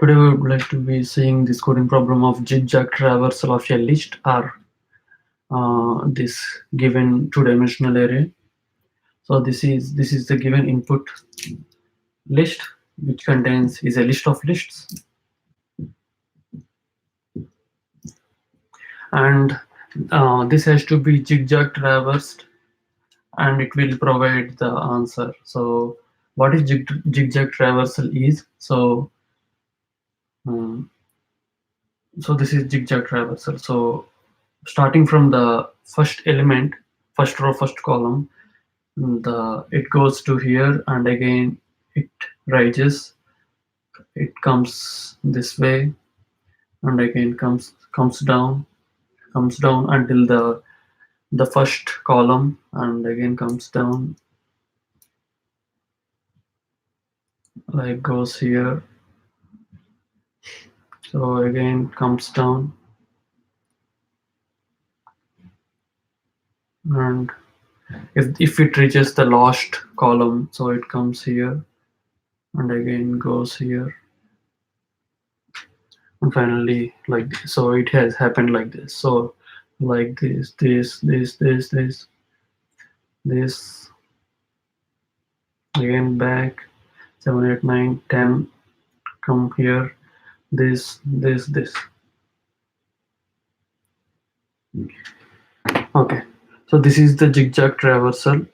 Today we would like to be seeing this coding problem of zigzag traversal of a list or this given two-dimensional array. So this is the given input list, which contains is a list of lists, and this has to be zigzag traversed, and it will provide the answer. So what is zigzag traversal is? Um, so this is zigzag traversal. So starting from the first element, first row, first column, it goes to here, and again it rises, it comes this way, and again comes down until the first column, and again comes down, like goes here, so again comes down, and if it reaches the last column, so it comes here and again goes here, and finally like this. So it has happened like this. So like this again back, 7 8 9 10, come here, this. Okay, so this is the zigzag traversal.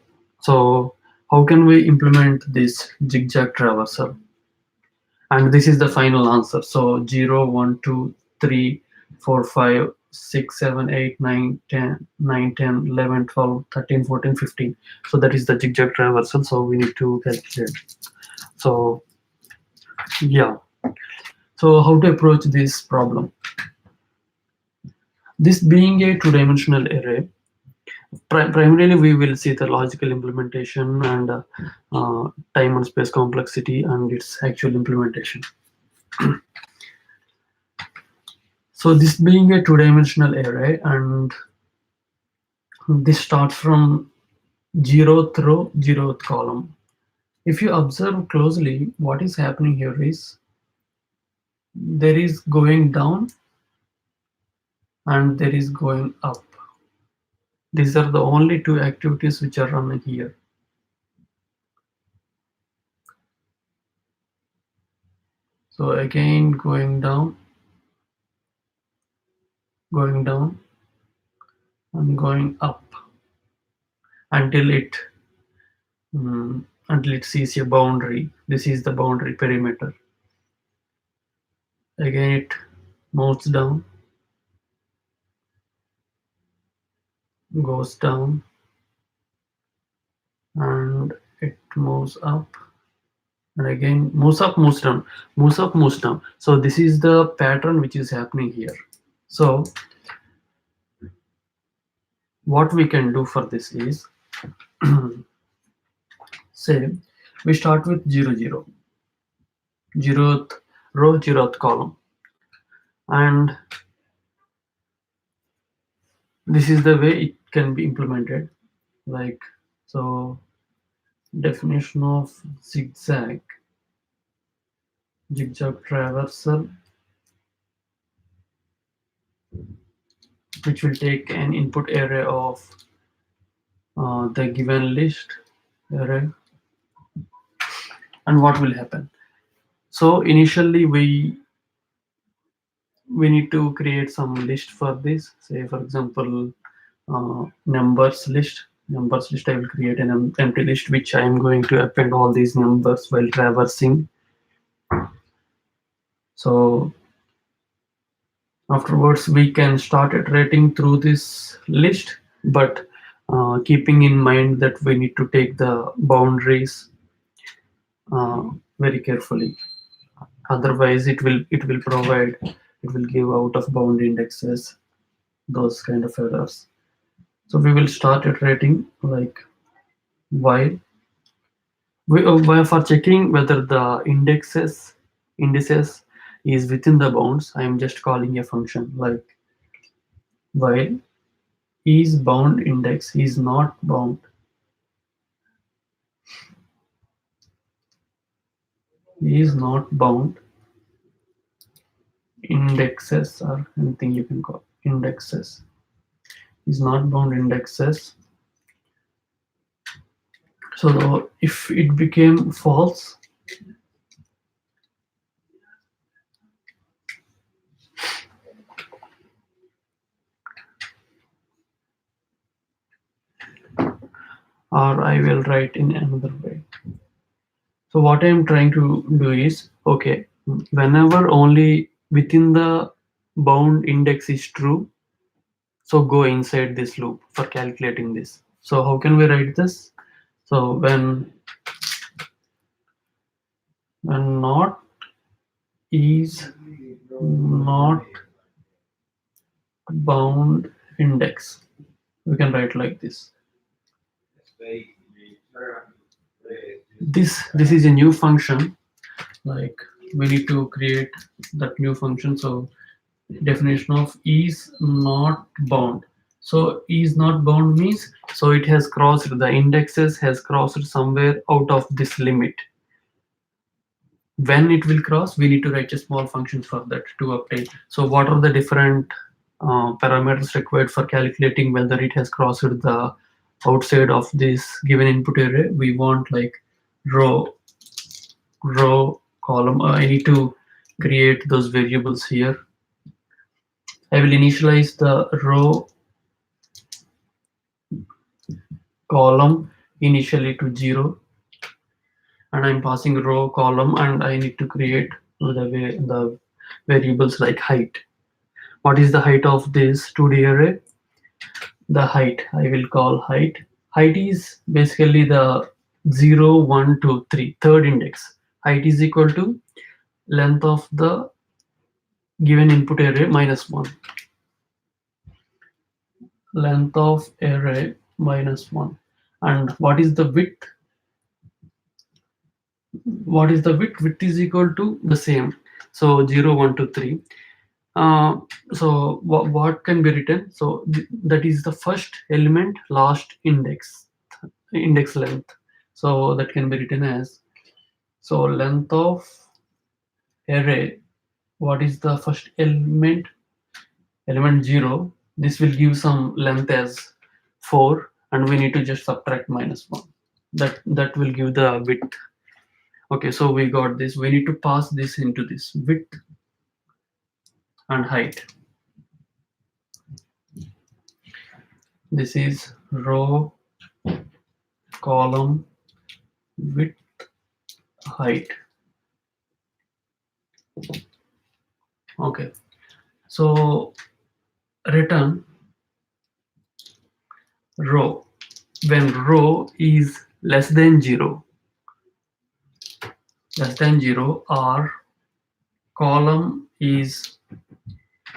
So how can we implement this zigzag traversal? And this is the final answer. So 0 1 2 3 4 5 6 7 8 9 10 9 10 11 12 13 14 15. So that is the zigzag traversal. So we need to calculate. So yeah, so how to approach this problem? This being a two-dimensional array, primarily we will see the logical implementation and time and space complexity and its actual implementation. So this being a two-dimensional array, and this starts from 0th row, 0th column. If you observe closely, what is happening here is there is going down and there is going up. These are the only two activities which are running here. So again going down, and going up until it sees a boundary. This is the boundary perimeter. Again it moves down, goes down, and it moves up, and again moves up, moves down, moves up, moves down. So this is the pattern which is happening here. So what we can do for this is say we start with 0 0, 0th row, 0th column, and this is the way it can be implemented. Like, so definition of zigzag traversal, which will take an input array of the given list array. And what will happen? So initially we need to create some list for this. Say for example, numbers list. I will create an empty list which I am going to append all these numbers while traversing. So afterwards we can start iterating through this list, but keeping in mind that we need to take the boundaries very carefully. Otherwise it will give out of bound indexes, those kind of errors. So we will start iterating, like while for checking whether the indices is within the bounds, I am just calling a function like while is bound index is not bound, is not bound, indexes or anything you can call indexes is not bound indexes. So if it became false, or I will write in another way. So what I am trying to do is, okay, whenever only within the bound index is true, so go inside this loop for calculating this. So how can we write this? So when not is not bound index, we can write like this. This is a new function, like we need to create that new function. So definition of is not bound. So is not bound means, so it has crossed, the indexes has crossed somewhere out of this limit. When it will cross, we need to write a small function for that to obtain. So what are the different parameters required for calculating whether it has crossed the outside of this given input array? We want like row, column. I need to create those variables here. I will initialize the row column initially to 0, and I'm passing row column, and I need to create the variables like height. What is the height of this 2D array? The height I will call height. Height is basically the 0, 1, 2, 3, third index. Height is equal to length of the given input array minus 1. Length of array minus 1. And what is the width? What is the width? Width is equal to the same. So 0, 1, 2, 3. So what can be written? So that is the first element, last index length. So that can be written as, so length of array, what is the first element? Element 0. This will give some length as 4, and we need to just subtract minus 1. That will give the width. Okay, so we got this. We need to pass this into this width and height. This is row column width height. Okay, so return row when row is less than 0, or column is,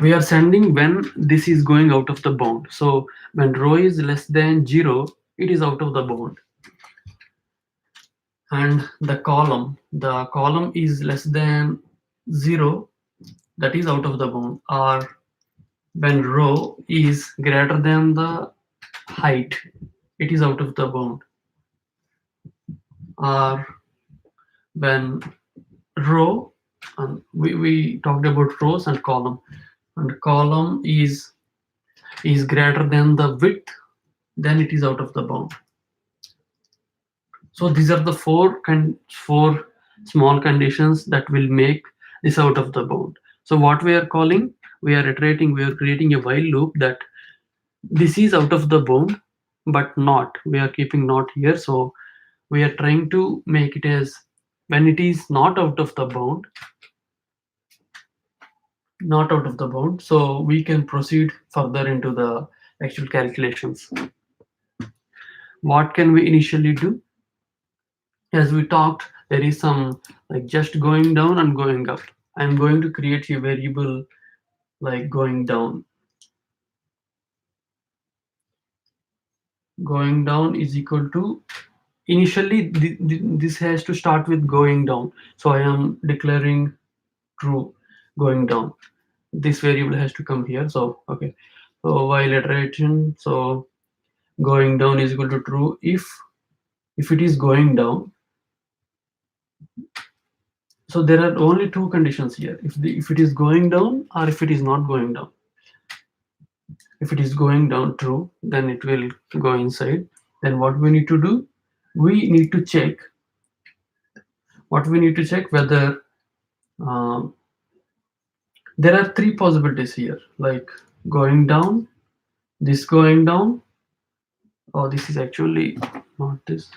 we are sending when this is going out of the bound. So when row is less than 0, it is out of the bound, and the column is less than 0, that is out of the bound. Or when row is greater than the height, it is out of the bound. Or when row, and we talked about rows and column, and column is greater than the width, then it is out of the bound. So these are the four small conditions that will make this out of the bound. So what we are calling, we are creating a while loop that this is out of the bound, but not, we are keeping not here. So we are trying to make it as, when it is not out of the bound, so we can proceed further into the actual calculations. What can we initially do? As we talked, there is some like just going down and going up. I'm going to create a variable like going down. Going down is equal to, initially this has to start with going down, so I am declaring true going down. This variable has to come here. So okay, so while iteration, so going down is equal to true if it is going down, So there are only two conditions here: if it is going down or if it is not going down. If it is going down true, then it will go inside. Then what we need to do, we need to check whether um, there are three possibilities here, like going down, this going down, or this is actually not this.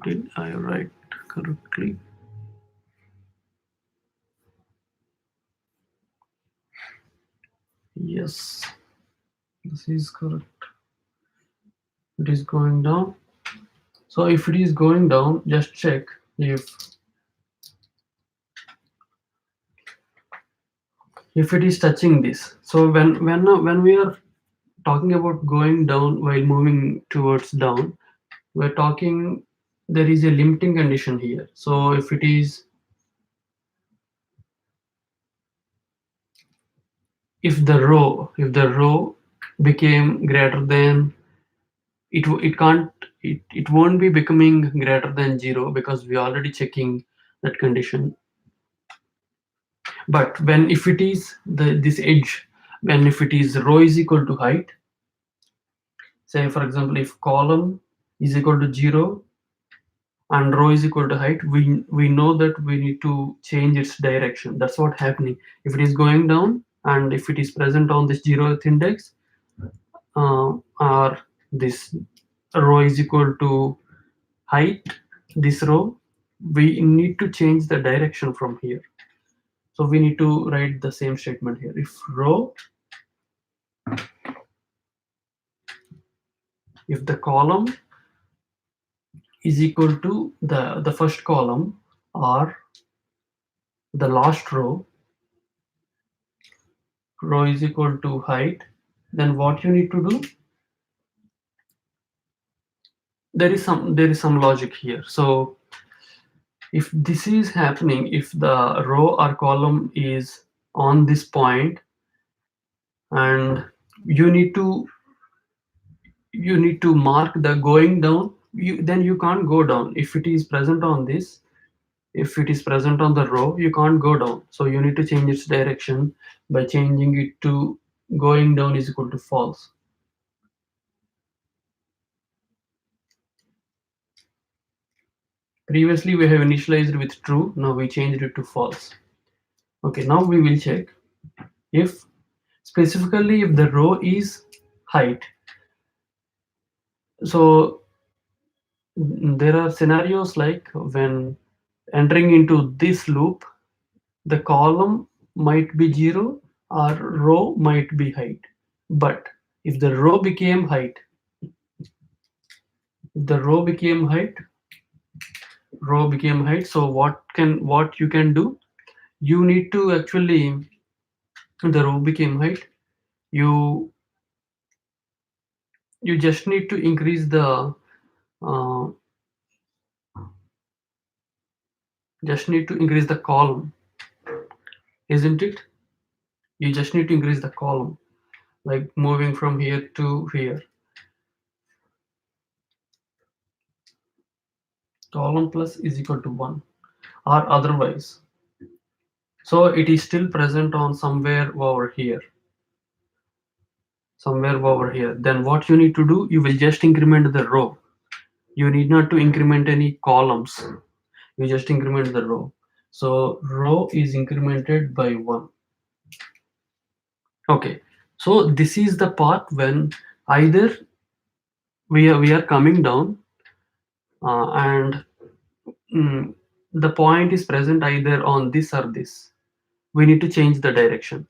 Did I write correctly? Yes, this is correct. It is going down. So if it is going down, just check if it is touching this. So when we are talking about going down while moving towards down, we're talking, there is a limiting condition here. So if the row became greater than, it can't, it won't be becoming greater than 0 because we already checking that condition. But when if it is this edge, when if it is row is equal to height, say for example if column is equal to 0 and row is equal to height, we know that we need to change its direction. That's what happening. If it is going down and if it is present on this 0th index, or this row is equal to height, this row, we need to change the direction from here. So we need to write the same statement here. If the column is equal to the first column or the last row is equal to height, then what you need to do, there is some logic here. So if this is happening, if the row or column is on this point, and you need to mark the going down, then you can't go down. If it is present on this, if it is present on the row, you can't go down. So you need to change its direction by changing it to going down is equal to false. Previously we have initialized with true, now we changed it to false. Okay, now we will check if specifically if the row is height. So there are scenarios like when entering into this loop, the column might be 0 or row might be height. But if the row became height, if the row became height, so what you can do, you need to actually, the row became height, you you just need to increase the uh, column, isn't it? You just need to increase the column, like moving from here to here. Column plus is equal to 1 or otherwise. So it is still present on somewhere over here. Then what you need to do, you will just increment the row. You need not to increment any columns. You just increment the row. So row is incremented by 1. Okay. So this is the part when either we are coming down, and mm, the point is present either on this or this. We need to change the direction.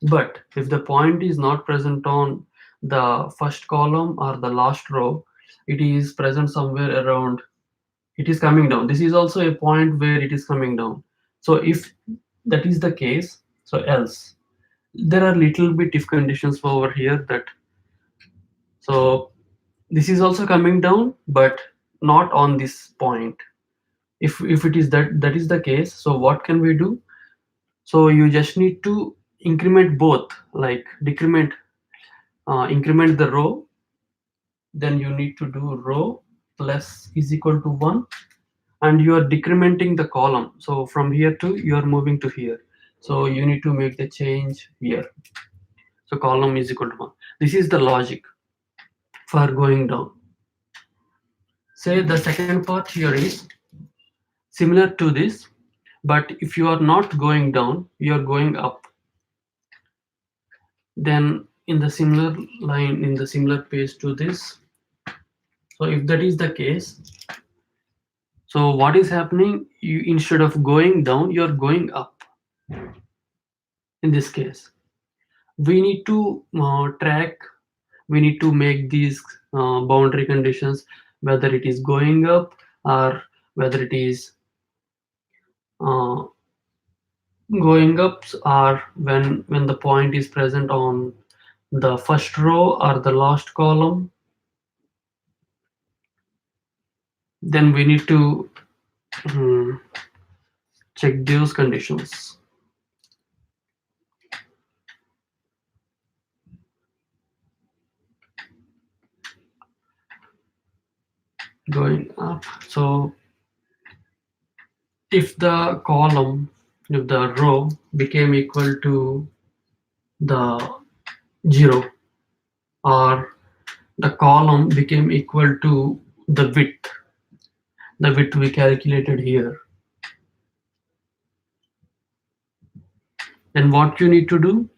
But if the point is not present on the first column or the last row, it is present somewhere around, it is coming down. This is also a point where it is coming down. So if that is the case, so else, there are little bit if conditions over here that, so this is also coming down, but not on this point. If it is that is the case, so what can we do? So you just need to increment both, like decrement, increment the row, then you need to do row plus is equal to 1, and you are decrementing the column. So from here to you are moving to here. So you need to make the change here. So column is equal to 1. This is the logic for going down. Say the second part here is similar to this, but if you are not going down, you are going up. Then in the similar line, in the similar page to this, so if that is the case, so what is happening, you instead of going down, you are going up. In this case, we need to track, we need to make these boundary conditions, whether it is going up or whether it is uh, going up, or when the point is present on the first row or the last column. Then we need to check those conditions. Going up, so if the column, if the row became equal to the 0, or the column became equal to the width we calculated here, then what you need to do,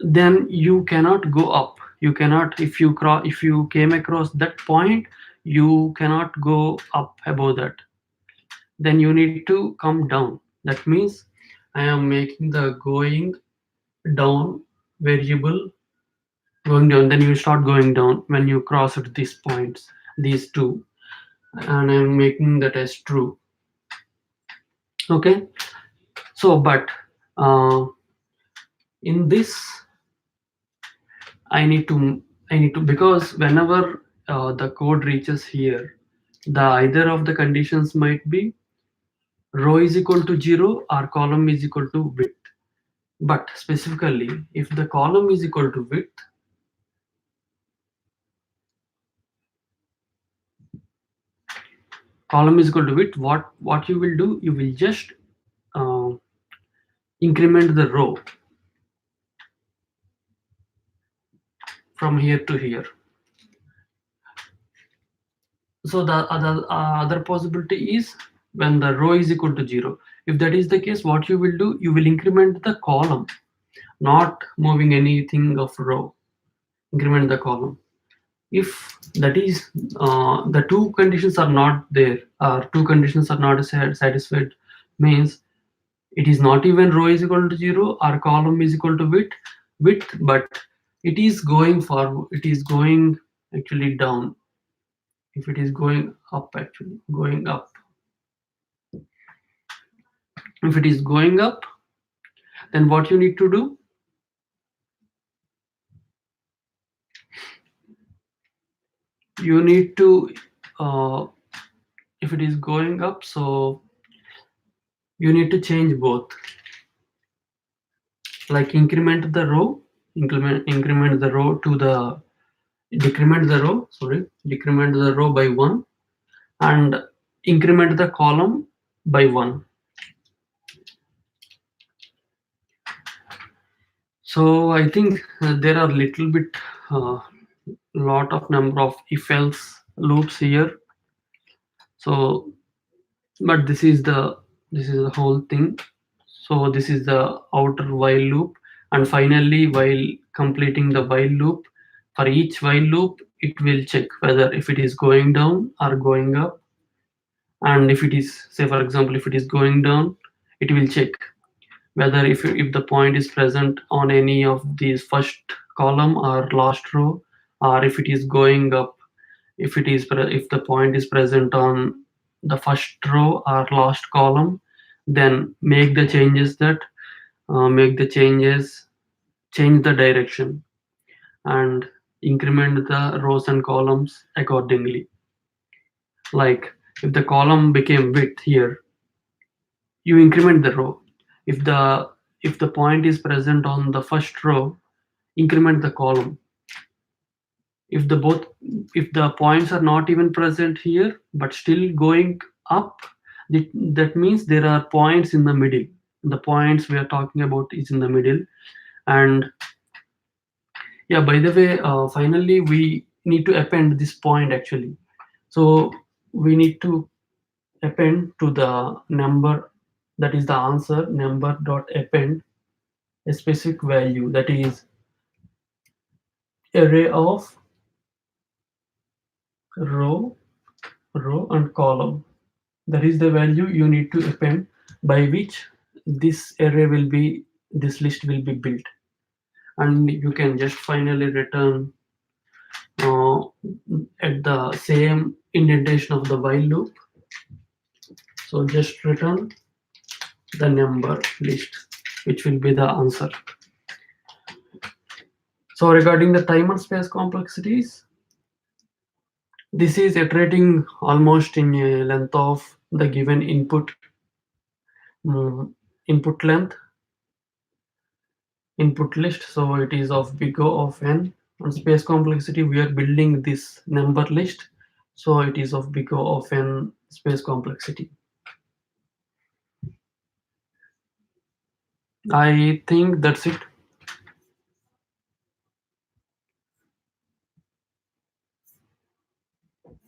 then you cannot go up. You cannot, if you came across that point, you cannot go up above that. Then you need to come down. That means I am making the going down variable going down. Then you start going down when you cross at these points, these two, and I'm making that as true. Okay, so but uh, in this I need to because whenever the code reaches here, the either of the conditions might be row is equal to 0 or column is equal to width. But specifically, if the column is equal to width, what you will do, you will just uh, increment the row from here to here. So the other possibility is when the row is equal to 0. If that is the case, what you will do, you will increment the column, not moving anything of row. Increment the column. If that is the two conditions are not there, or two conditions are not satisfied, means it is not even row is equal to 0 or column is equal to width, but it is going forward, it is going actually down. If it is going up, actually going up, if it is going up, then what you need to do, you need to uh, if it is going up, so you need to change both, like increment the row to the decrement the row by 1, and increment the column by 1. So I think there are little bit lot of number of if else loops here. So but this is the whole thing. So this is the outer while loop, and finally while completing the while loop, for each while loop it will check whether if it is going down or going up. And if it is, say for example, if it is going down, it will check whether if the point is present on any of these first column or last row, or if it is going up, if it is if the point is present on the first row or last column, then make the changes that make the changes, change the direction, and increment the rows and columns accordingly. Like if the column became width here, you increment the row. If the if the point is present on the first row, increment the column. If the both if the points are not even present here but still going up, that means there are points in the middle. The points we are talking about is in the middle. And yeah, by the way, finally we need to append this point actually. So we need to append to the number, that is the answer, number dot append a specific value, that is array of row, row and column. That is the value you need to append by which this array will be, this list will be built. And you can just finally return uh, at the same indentation of the while loop. So just return the number list, which will be the answer. So regarding the time and space complexities, this is iterating almost in a length of the given input length, input list. So it is of big O of n. On space complexity, we are building this number list. So it is of big O of n space complexity. I think that's it.